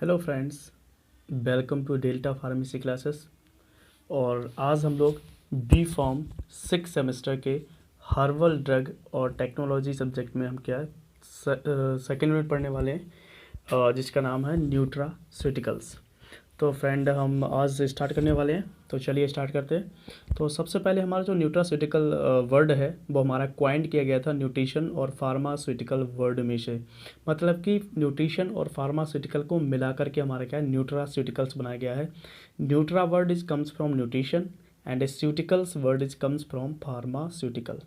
Hello friends, welcome to Delta pharmacy classes. और आज हम लोग बी फॉर्म 6 सेमेस्टर के हर्बल ड्रग और टेक्नोलॉजी सब्जेक्ट में हम क्या सेकेंड में पढ़ने वाले हैं, जिसका नाम है न्यूट्रास्यूटिकल्स। तो फ्रेंड, हम आज स्टार्ट करने वाले हैं, तो चलिए स्टार्ट करते हैं। तो सबसे पहले हमारा जो न्यूट्रास्यूटिकल वर्ड है वो हमारा क्वाइंट किया गया था न्यूट्रिशन और फार्मास्यूटिकल वर्ड में से। मतलब कि न्यूट्रिशन और फार्मास्यूटिकल को मिला करके हमारा क्या है, न्यूट्रास्यूटिकल्स बनाया गया है। Nutra word is comes from nutrition and ceuticals word is comes from pharmaceutical.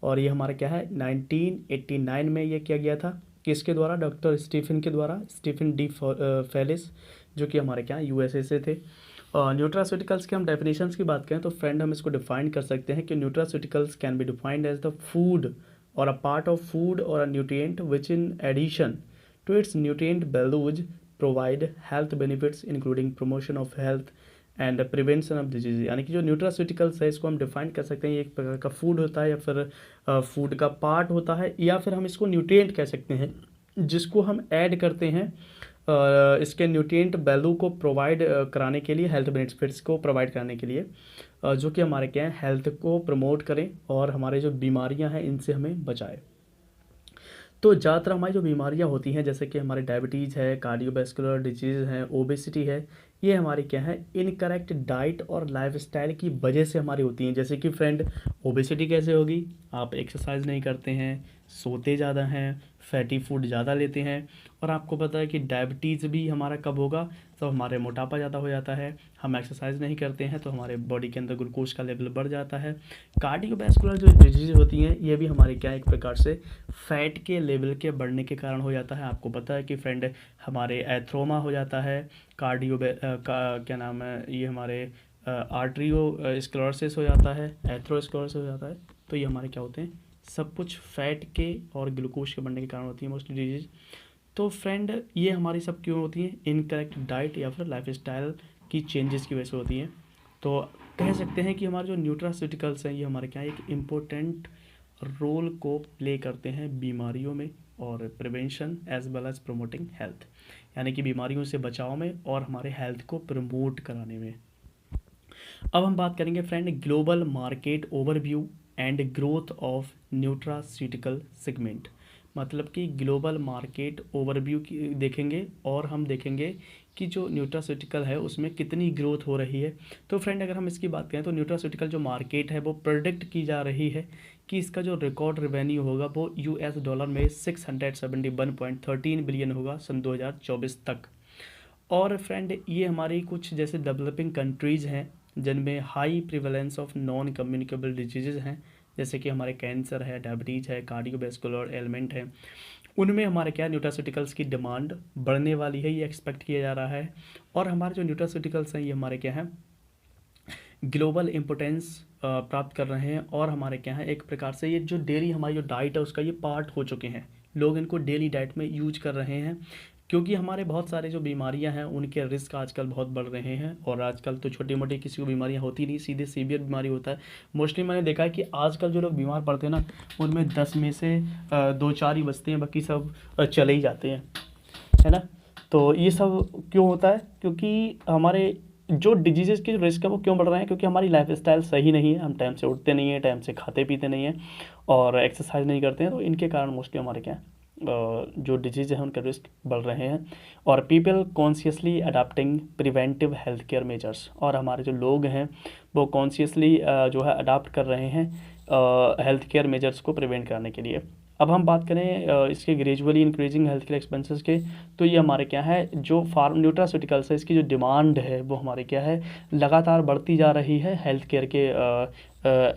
और ये हमारा क्या है, 1989 में ये किया गया था। किसके द्वारा? डॉक्टर स्टीफन के द्वारा, स्टीफन डी फेलिस, जो कि हमारे क्या यूएसए से थे। न्यूट्रास्यूटिकल्स के हम डेफिनेशंस की बात करें तो फ्रेंड हम इसको डिफाइन कर सकते हैं कि nutraceuticals can be defined as the food or a part of food or a nutrient which in addition to its nutrient values provide health benefits including promotion of health and prevention of disease. यानी कि जो nutraceuticals है इसको हम define कर सकते हैं, ये एक प्रकार का फूड होता है या फिर फूड का पार्ट होता है, या फिर हम इसको न्यूट्रिएंट कह सकते हैं जिसको हम ऐड करते हैं इसके न्यूट्रिएंट वैल्यू को प्रोवाइड कराने के लिए, हेल्थ बेनिफिट्स को प्रोवाइड कराने के लिए, जो कि हमारे क्या है, हेल्थ को प्रमोट करें और हमारे जो बीमारियां हैं इनसे हमें बचाए। तो ज़्यादातर हमारी जो बीमारियां होती हैं, जैसे कि हमारे डायबिटीज़ है, कार्डियोवैस्कुलर डिजीज़ है, ओबेसिटी है, ये हमारी क्या है, इनकरेक्ट डाइट और लाइफस्टाइल की वजह से हमारी होती हैं। जैसे कि फ्रेंड, ओबेसिटी कैसे होगी? आप एक्सरसाइज नहीं करते हैं, सोते ज़्यादा हैं, फैटी फूड ज़्यादा लेते हैं। और आपको पता है कि डायबिटीज़ भी हमारा कब होगा? तो हमारे मोटापा ज़्यादा हो जाता है, हम एक्सरसाइज नहीं करते हैं तो हमारे बॉडी के अंदर ग्लूकोज का लेवल बढ़ जाता है। कार्डियोवैस्कुलर जो डिजीज़ होती हैं ये भी हमारे क्या, एक प्रकार से फैट के लेवल के बढ़ने के कारण हो जाता है। आपको पता है कि फ्रेंड, हमारे एथ्रोमा हो जाता है, क्या नाम है, ये हमारे आर्ट्रियो स्क्लेरोसिस हो जाता है, एथ्रोस्क्लेरोसिस हो जाता है। तो ये हमारे क्या होते हैं, सब कुछ फैट के और ग्लूकोज के बढ़ने के कारण होती है मोस्टली डिजीज़। तो फ्रेंड, ये हमारी सब क्यों होती हैं? इनकरेक्ट डाइट या फिर लाइफस्टाइल की चेंजेस की वजह से होती हैं। तो कह सकते हैं कि हमारे जो न्यूट्रास्यूटिकल्स हैं ये हमारे क्या एक इम्पोर्टेंट रोल को प्ले करते हैं बीमारियों में और prevention as well as promoting health, यानी कि बीमारियों से बचाव में और हमारे हेल्थ को प्रमोट कराने में। अब हम बात करेंगे friend, global market overview and growth of nutraceutical segment. मतलब कि ग्लोबल मार्केट ओवरव्यू की देखेंगे और हम देखेंगे कि जो न्यूट्रास्यूटिकल है उसमें कितनी ग्रोथ हो रही है। तो फ्रेंड, अगर हम इसकी बात करें तो न्यूट्रास्यूटिकल जो मार्केट है वो प्रोडिक्ट की जा रही है कि इसका जो रिकॉर्ड रेवेन्यू होगा वो यूएस डॉलर में 671.13 बिलियन होगा सन 2024 तक। और फ्रेंड, ये हमारी कुछ जैसे डेवलपिंग कंट्रीज़ हैं जिनमें high prevalence of non communicable disease हैं, जैसे कि हमारे कैंसर है, डायबिटीज़ है, कार्डियोवैस्कुलर एलिमेंट है, उनमें हमारे क्या न्यूट्रास्यूटिकल्स की डिमांड बढ़ने वाली है, ये एक्सपेक्ट किया जा रहा है। और हमारे जो न्यूट्रास्यूटिकल्स हैं ये हमारे क्या हैं, ग्लोबल इम्पोर्टेंस प्राप्त कर रहे हैं। और हमारे क्या है, एक प्रकार से ये जो डेली हमारी जो डाइट है उसका ये पार्ट हो चुके हैं। लोग इनको डेली डाइट में यूज कर रहे हैं क्योंकि हमारे बहुत सारे जो बीमारियां हैं उनके रिस्क आजकल बहुत बढ़ रहे हैं। और आजकल तो छोटी मोटी किसी को बीमारियां होती नहीं, सीधे सीवियर बीमारी होता है। मोस्टली मैंने देखा है कि आजकल जो लोग बीमार पड़ते हैं ना, उनमें 10 में से 2-4 ही बचते हैं, बाकी सब चले ही जाते हैं, है ना। तो ये सब क्यों होता है? क्योंकि हमारे जो डिजीज़ के रिस्क है वो क्यों बढ़ रहे हैं? क्योंकि हमारी लाइफस्टाइल सही नहीं है, हम टाइम से उठते नहीं हैं, टाइम से खाते पीते नहीं हैं और एक्सरसाइज नहीं करते हैं। तो इनके कारण मोस्टली हमारे क्या जो डिजीज़ हैं उनके रिस्क बढ़ रहे हैं। और people consciously adapting preventive health care measures, और हमारे जो लोग हैं वो कॉन्शियसली जो है अडाप्ट कर रहे हैं हेल्थ केयर मेजर्स को प्रिवेंट करने के लिए। अब हम बात करें इसके gradually increasing health care expenses के, तो ये हमारे क्या है, जो फार्म न्यूट्रास्यूटिकल्स है इसकी जो डिमांड है वो हमारे क्या है, लगातार बढ़ती जा रही है हेल्थ केयर के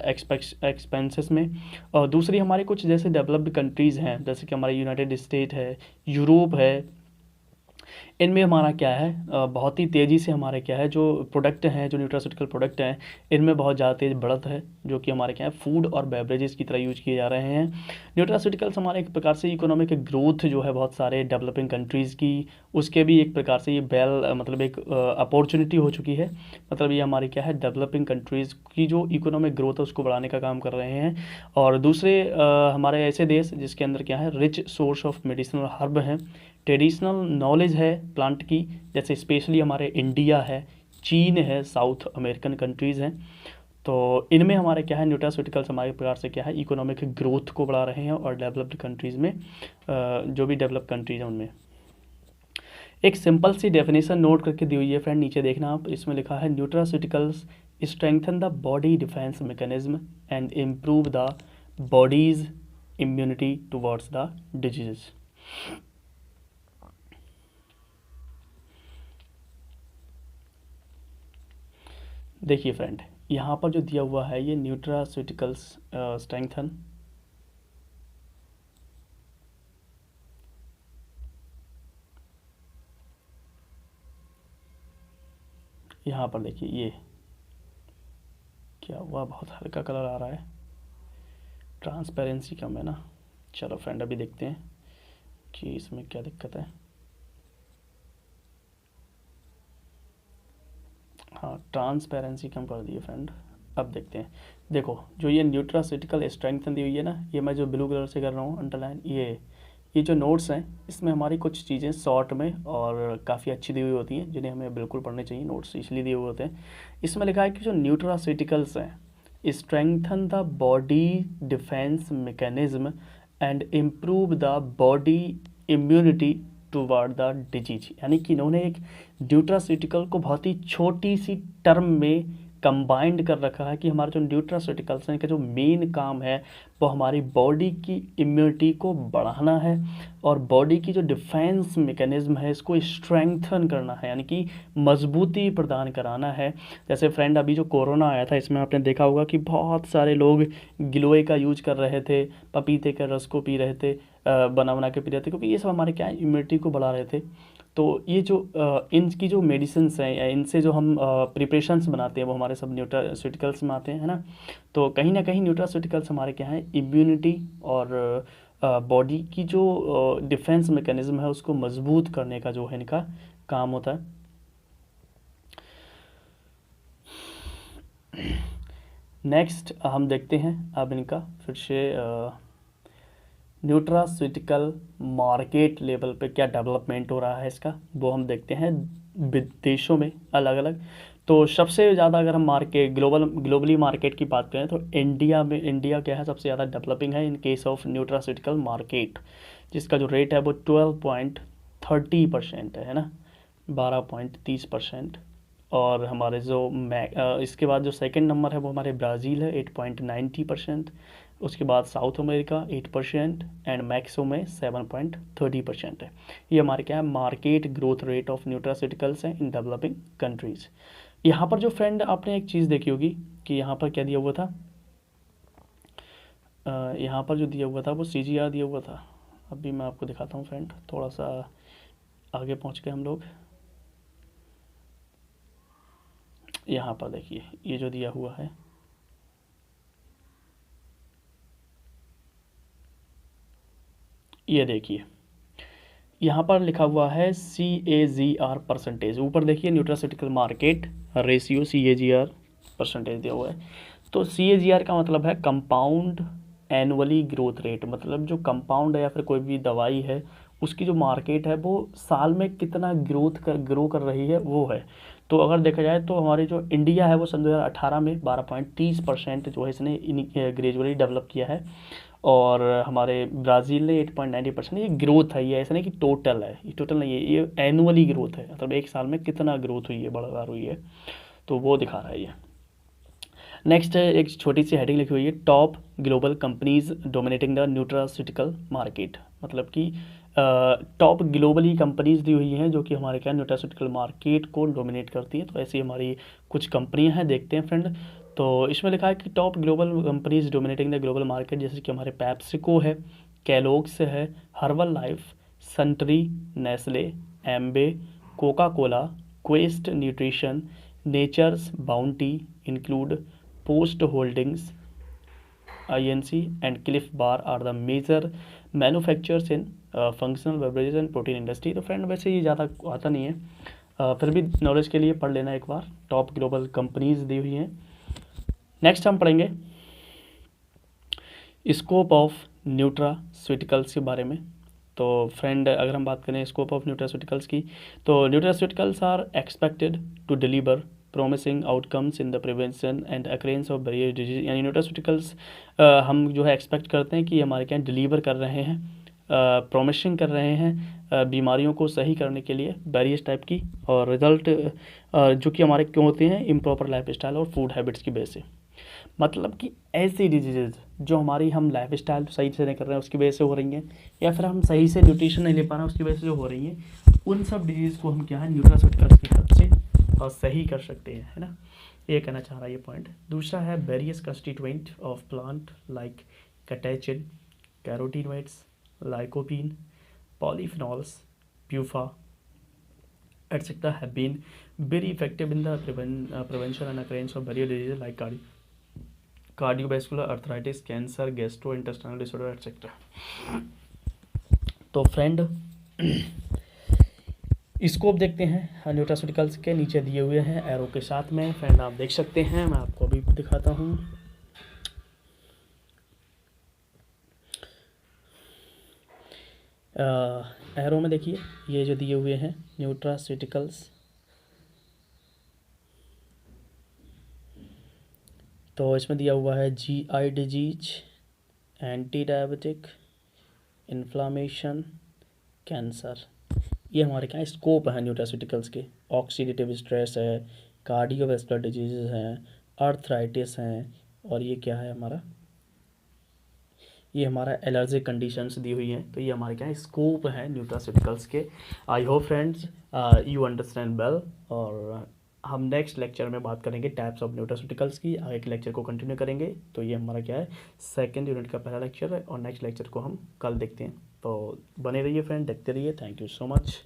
एक्सपेंसेस में। और दूसरी हमारे कुछ जैसे डेवलप्ड कंट्रीज़ हैं, जैसे कि हमारे यूनाइटेड स्टेट है, यूरोप है, इनमें हमारा क्या है, बहुत ही तेज़ी से हमारे क्या है जो प्रोडक्ट हैं, जो न्यूट्रास्यूटिकल प्रोडक्ट हैं, इनमें बहुत ज़्यादा तेज़ बढ़त है, जो कि हमारे क्या है फूड और बेवरेजेस की तरह यूज किए जा रहे हैं। न्यूट्रास्यूटिकल्स हमारे एक प्रकार से इकोनॉमिक ग्रोथ जो है बहुत सारे डेवलपिंग कंट्रीज़ की, उसके भी एक प्रकार से ये मतलब एक अपॉर्चुनिटी हो चुकी है। मतलब ये हमारी क्या है, डेवलपिंग कंट्रीज़ की जो इकोनॉमिक ग्रोथ है उसको बढ़ाने का काम कर रहे हैं। और दूसरे हमारे ऐसे देश जिसके अंदर क्या है, rich source of medicinal herb हैं, ट्रेडिशनल नॉलेज है प्लांट की, जैसे स्पेशली हमारे इंडिया है, चीन है, साउथ अमेरिकन कंट्रीज़ हैं, तो इनमें हमारे क्या है न्यूट्रास्यूटिकल्स हमारे प्रकार से क्या है इकोनॉमिक ग्रोथ को बढ़ा रहे हैं, और डेवलप्ड कंट्रीज़ में जो भी डेवलप कंट्रीज़ हैं उनमें। एक सिंपल सी डेफिनेशन नोट करके दी हुई है फ्रेंड, नीचे देखना आप, इसमें लिखा है nutraceuticals strengthen the body defence mechanism and improve the bodies immunity towards the disease. देखिए फ्रेंड, यहाँ पर जो दिया हुआ है ये न्यूट्रास्यूटिकल्स स्ट्रेंथन, यहाँ पर देखिए ये क्या हुआ, बहुत हल्का कलर आ रहा है, ट्रांसपेरेंसी कम है ना। चलो फ्रेंड अभी देखते हैं कि इसमें क्या दिक्कत है। हाँ, ट्रांसपेरेंसी कम कर दिए फ्रेंड। अब देखते हैं, देखो जो ये न्यूट्रास्यूटिकल स्ट्रेंथन दी हुई है ना, ये मैं जो ब्लू कलर से कर रहा हूँ अंडरलाइन, ये जो नोट्स हैं इसमें हमारी कुछ चीज़ें शॉर्ट में और काफ़ी अच्छी दी हुई होती हैं, जिन्हें हमें बिल्कुल पढ़ने चाहिए, नोट्स इसलिए दिए हुए होते हैं। इसमें लिखा है कि जो न्यूट्रास्यूटिकल्स हैं strengthen the body defence mechanism and improve the body immunity toward the disease, यानी कि इन्होंने एक न्यूट्रास्यूटिकल को बहुत ही छोटी सी टर्म में कंबाइंड कर रखा है कि हमारे जो न्यूट्रास्यूटिकल्स हैं का जो मेन काम है वो हमारी बॉडी की इम्यूनिटी को बढ़ाना है और बॉडी की जो डिफेंस मैकेनिज्म है इसको स्ट्रेंथन करना है, यानी कि मजबूती प्रदान कराना है। जैसे फ्रेंड अभी जो कोरोना आया था इसमें आपने देखा होगा कि बहुत सारे लोग गिलोय का यूज कर रहे थे, पपीते के रस को पी रहे थे, बना के पी रहे थे, क्योंकि ये सब हमारे क्या इम्यूनिटी को बढ़ा रहे थे। तो ये जो इनकी जो मेडिसिन्स हैं या इनसे जो हम प्रिपरेशंस बनाते हैं वो हमारे सब न्यूट्रास्यूटिकल्स में आते हैं, है ना। तो कहीं ना कहीं न्यूट्रास्यूटिकल्स हमारे क्या हैं इम्यूनिटी और बॉडी की जो डिफेंस मैकेनिज्म है उसको मजबूत करने का जो है इनका काम होता है। नेक्स्ट हम देखते हैं अब इनका फिर से न्यूट्रास्यूटिकल मार्केट लेवल पे क्या डेवलपमेंट हो रहा है इसका, वो हम देखते हैं विदेशों में अलग अलग। तो सबसे ज़्यादा अगर हम ग्लोबली मार्केट की बात करें तो इंडिया क्या है सबसे ज़्यादा डेवलपिंग है in case of nutraceutical market, जिसका जो रेट है वो 12.30% है ना, 12.30%। और हमारे जो इसके बाद जो सेकंड नंबर है वो हमारे ब्राज़ील है 8.90%, उसके बाद साउथ अमेरिका 8% एंड मैक्सो में 7.30% है। ये हमारे क्या है market growth rate of nutraceuticals हैं इन डेवलपिंग कंट्रीज़। यहाँ पर जो फ्रेंड आपने एक चीज़ देखी होगी कि यहाँ पर क्या दिया हुआ था, यहाँ पर जो दिया हुआ था वो CGR दिया हुआ था। अभी मैं आपको दिखाता हूँ फ्रेंड, थोड़ा सा आगे पहुँच गए हम लोग। यहाँ पर देखिए ये जो दिया हुआ है, ये देखिए यहाँ पर लिखा हुआ है CAGR परसेंटेज, ऊपर देखिए nutraceutical market ratio CAGR percentage दिया हुआ है। तो CAGR का मतलब है कंपाउंड एनुअली ग्रोथ रेट, मतलब जो कंपाउंड है या फिर कोई भी दवाई है उसकी जो मार्केट है वो साल में कितना ग्रो कर रही है वो है। तो अगर देखा जाए तो हमारे जो इंडिया है वो सन 2018 में 12.30% जो है इसने ग्रेजुअली डेवलप किया है, और हमारे ब्राज़ील ने 8.90%। ये ग्रोथ है, ये ऐसा नहीं कि टोटल है, ये टोटल नहीं है, ये एनुअली ग्रोथ है, मतलब एक साल में कितना ग्रोथ हुई है, बढ़ार हुई है, तो वो दिखा रहा है ये। नेक्स्ट है एक छोटी सी हेडिंग लिखी हुई है top global companies dominating the nutraceutical market, मतलब कि टॉप ग्लोबली कंपनीज दी हुई हैं जो कि हमारे क्या न्यूट्रास्यूटिकल मार्केट को डोमिनेट करती हैं। तो ऐसी हमारी कुछ कंपनियां हैं, देखते हैं फ्रेंड। तो इसमें लिखा है कि top global companies dominating the global market, जैसे कि हमारे पैप्सिको है, कैलोग्स है, Herbalife, Suntory, Nestle, Amway, Coca Cola, Quest Nutrition, Nature's Bounty, include Post Holdings, INC and Cliff Bar are the major manufacturers in functional beverages and protein industry। तो friend वैसे ये ज़्यादा आता नहीं है, फिर भी नॉलेज के लिए पढ़ लेना एक बार, टॉप ग्लोबल कंपनीज दी हुई हैं। नेक्स्ट हम पढ़ेंगे स्कोप ऑफ न्यूट्रास्यूटिकल्स के बारे में। तो फ्रेंड अगर हम बात करें स्कोप ऑफ न्यूट्रास्यूटिकल्स की, तो nutraceuticals are expected to deliver promising outcomes in the prevention and occurrence of various disease. यानी न्यूट्रास्यूटिकल्स हम जो है एक्सपेक्ट करते हैं कि हमारे क्या डिलीवर कर रहे हैं, प्रोमिसिंग कर रहे हैं बीमारियों को सही करने के लिए वेरियस टाइप की, और रिजल्ट जो कि हमारे क्यों होते हैं, इम्प्रॉपर लाइफ स्टाइल और फूड हैबिट्स की वजह से। मतलब कि ऐसी डिजीज़ जो हमारी हम लाइफ स्टाइल सही से नहीं कर रहे हैं उसकी वजह से हो रही हैं, या फिर हम सही से न्यूट्रिशन नहीं ले पा रहे हैं उसकी वजह से जो हो रही हैं, उन सब डिजीज़ को हम क्या है न्यूट्रास्यूटिकल्स की हेल्प से सही कर सकते हैं, है ना। ये कहना चाह रहा है ये पॉइंट। दूसरा है various constituent of plant like catechin, carotenoids, lycopene, polyphenols, PUFA etc. have been very effective in the prevention and occurrence of various diseases like cardiovascular, arthritis, cancer, gastrointestinal disorder etc. तो friend scope देखते हैं nutraceuticals के, नीचे दिए हुए हैं arrow के साथ में फ्रेंड, आप देख सकते हैं। मैं आपको अभी दिखाता हूँ। एरो में देखिए ये जो दिए हुए हैं न्यूट्रास्यूटिकल्स, तो इसमें दिया हुआ है GI disease, anti diabetic, inflammation, cancer. ये हमारे क्या स्कोप है न्यूट्रास्यूटिकल्स के। ऑक्सीडेटिव स्ट्रेस है, कार्डियोवैस्कुलर डिजीज़ हैं, अर्थराइटिस हैं, और ये क्या है हमारा, ये हमारा एलर्जिक कंडीशंस दी हुई हैं। तो ये हमारे क्या स्कोप है न्यूट्रास्यूटिकल्स के। I hope friends you understand well, और हम नेक्स्ट लेक्चर में बात करेंगे टाइप्स ऑफ न्यूट्रास्यूटिकल्स की। आगे के लेक्चर को कंटिन्यू करेंगे। तो ये हमारा क्या है सेकंड यूनिट का पहला लेक्चर है, और नेक्स्ट लेक्चर को हम कल देखते हैं। तो बने रहिए फ्रेंड, देखते रहिए। Thank you so much.